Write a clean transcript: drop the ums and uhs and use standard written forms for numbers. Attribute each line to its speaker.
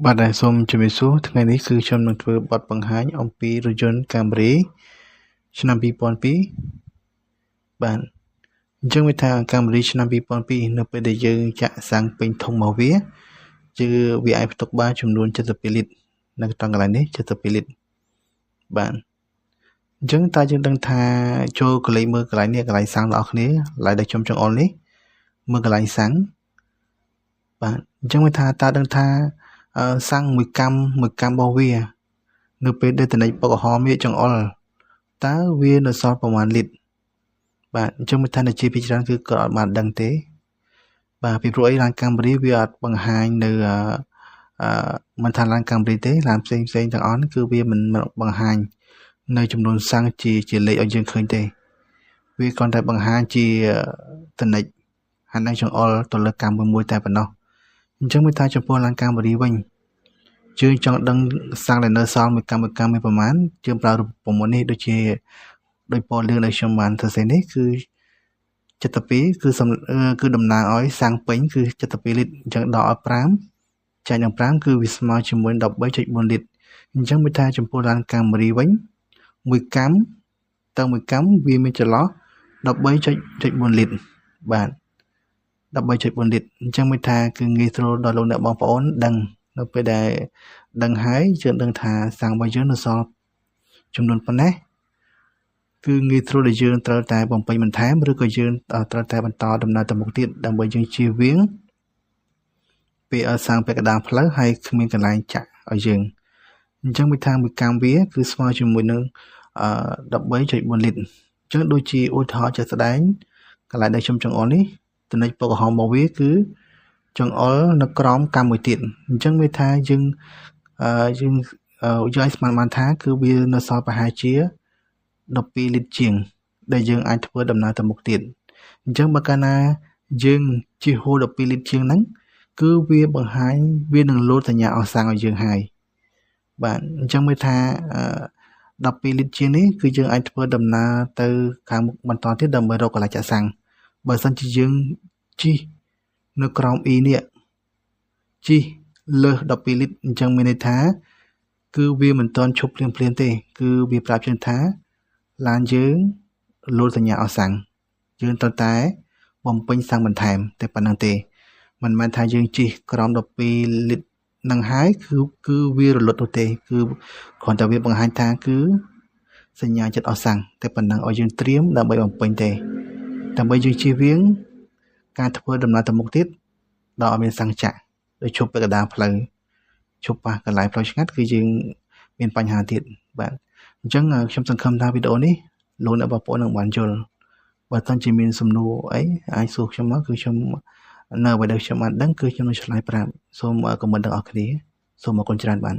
Speaker 1: បាទដែលសូមជំរាបសួរថ្ងៃនេះគឺខ្ញុំនឹងធ្វើបទបង្ហាញអំពីរថយន្ត Camry ឆ្នាំ2002បាទអញ្ចឹងវាថា Camry ឆ្នាំ2002នៅពេលដែលយើងចាក់សាំងពេញធំមកវាវាអាចផ្ទុកបានចំនួន72លីត្រនៅត្រង់កន្លែងនេះ72លីត្របាទអញ្ចឹងតើយើងដឹងថាចូលកលេចមើលកន្លែងនេះកន្លែងសាំងរបស់គ្នាកន្លែងដែលខ្ញុំចង់អុលនេះមើលកន្លែងសាំងបាទអញ្ចឹងវាថាតើដឹងថាសាំងមួយកម្មរបស់វានៅពេលដែលតនិចបុកក្រហមវាចង្អុលតើវានៅសល់ប្រមាណលីត្របាទអញ្ចឹងមិនថាជាភាគច្រើនគឺគាត់អត់បានដឹងទេបាទពីព្រោះអីឡាន Camry វាអត់បង្ហាញនៅមិនថាឡាន Camry ទេឡានផ្សេងទាំងអស់គឺវាមិនបង្ហាញនៅចំនួនសាំងជាលេខឲ្យយើងឃើញទេវាគ្រាន់តែបង្ហាញជាតនិចហើយនឹងចង្អុលទៅលើកម្មមួយតែប៉ុណ្ណោះអញ្ចឹងមានថាចំពោះឡាន Camry វិញយើងចង់ដឹងសាំងដែលនៅសល់មួយកម្មមានប្រមាណយើងប្រើរូបមន្តនេះដូចពណ៌លឿងដែលខ្ញុំបានសរសេរនេះគឺ72គឺតំណាងឲ្យសាំងពេញគឺ72លីត្រអញ្ចឹងដកឲ្យ5ចែកនឹង5គឺវាស្មើជាមួយ 13.4 លីត្រអញ្ចឹងមានថាចំពោះឡាន Camry វិញមួយកម្មទៅមួយកម្មវាមានចន្លោះ 13.4 លីត្របាទ13.4 លីត្រអញ្ចឹងមានថាគឺងាយស្រួលដល់លោកអ្នកបងប្អូនដឹងនៅពេលដែលដឹងហើយយើងដឹងថាសាំងរបស់យើងនៅសល់ចំនួនប៉ុណ្ណេះគឺងាយស្រួលដែលយើងត្រូវតែបំពេញបន្ថែមឬក៏យើងត្រូវតែបន្តដំណើរទៅមុខទៀតដើម្បីយើងជៀសវាងពីសាំងពាក់កណ្ដាលផ្លូវហើយគ្មានកន្លែងចាក់ឲ្យយើងអញ្ចឹងមានថាមួយកម្មវាគឺស្មើជាមួយនឹង13.4 លីត្រអញ្ចឹងដូចជាឧទាហរណ៍ជាក់ស្ដែងកន្លែងដែលខ្ញុំចង់អុលនេះតនិចពុកក្រហមរបស់វាគឺចង្អុលនៅក្រោមកម្មមួយទៀតអញ្ចឹងមានថាយើងឲ្យស្មានបានថាគឺវានៅសល់ប្រហែលជា12លីត្រជាងដែលយើងអាចធ្វើដំណើរទៅមុខទៀតអញ្ចឹងបើកាលណាយើងជិះហូរ12លីត្រជាងហ្នឹងគឺវាបង្ហាញវានឹងលោតសញ្ញាអស់សាំងឲ្យយើងហើយបាទអញ្ចឹងមើលថា12លីត្រជាងនេះគឺយើងអាចធ្វើដំណើរទៅខាងមុខបន្តទៀតដើម្បីរកកន្លែងចាក់សាំងបើសិនជាយើងជិះនៅក្រោម E នេះជិះលើស12លីត្រអញ្ចឹងមានន័យថាគឺវាមិនទាន់ឈប់ភ្លាមទេគឺវាប្រាប់យើងថាឡានយើងលោតសញ្ញាអស់សាំងយើងត្រូវតែបំពេញសាំងបន្ថែមតែប៉ុណ្្នឹងទេមិនមែនថាយើងជិះក្រោម12លីត្រនឹងហើយគឺវារលត់នោះទេគឺគ្រាន់តែវាបង្ហាញថាគឺសញ្ញាចិត្តអស់សាំងតែប៉ុណ្ណឹងឲ្យយើងត្រៀមដើម្បីបំពេញទេដើម្បីយើងជៀសវាងការធ្វើដំណើរទៅមុខទៀតដល់ឲ្យមានសាំងចាក់ដោយឈប់ពាក់កណ្ដាលផ្លូវឈប់ប៉ះកន្លែងផ្លូវឆ្ងាត់គឺយើងមានបញ្ហាទៀតបាទអញ្ចឹងខ្ញុំសង្ឃឹមថាវីដេអូនេះលោកអ្នកបងប្អូននឹងបានយល់បើសិនជាមានសំណួរអីអាចសួរខ្ញុំមកគឺខ្ញុំនៅអ្វីដែលខ្ញុំបានដឹងគឺខ្ញុំនឹងឆ្លើយប្រាប់សូមខមមិនទាំងអស់គ្នាសូមអរគុណច្រើនបាទ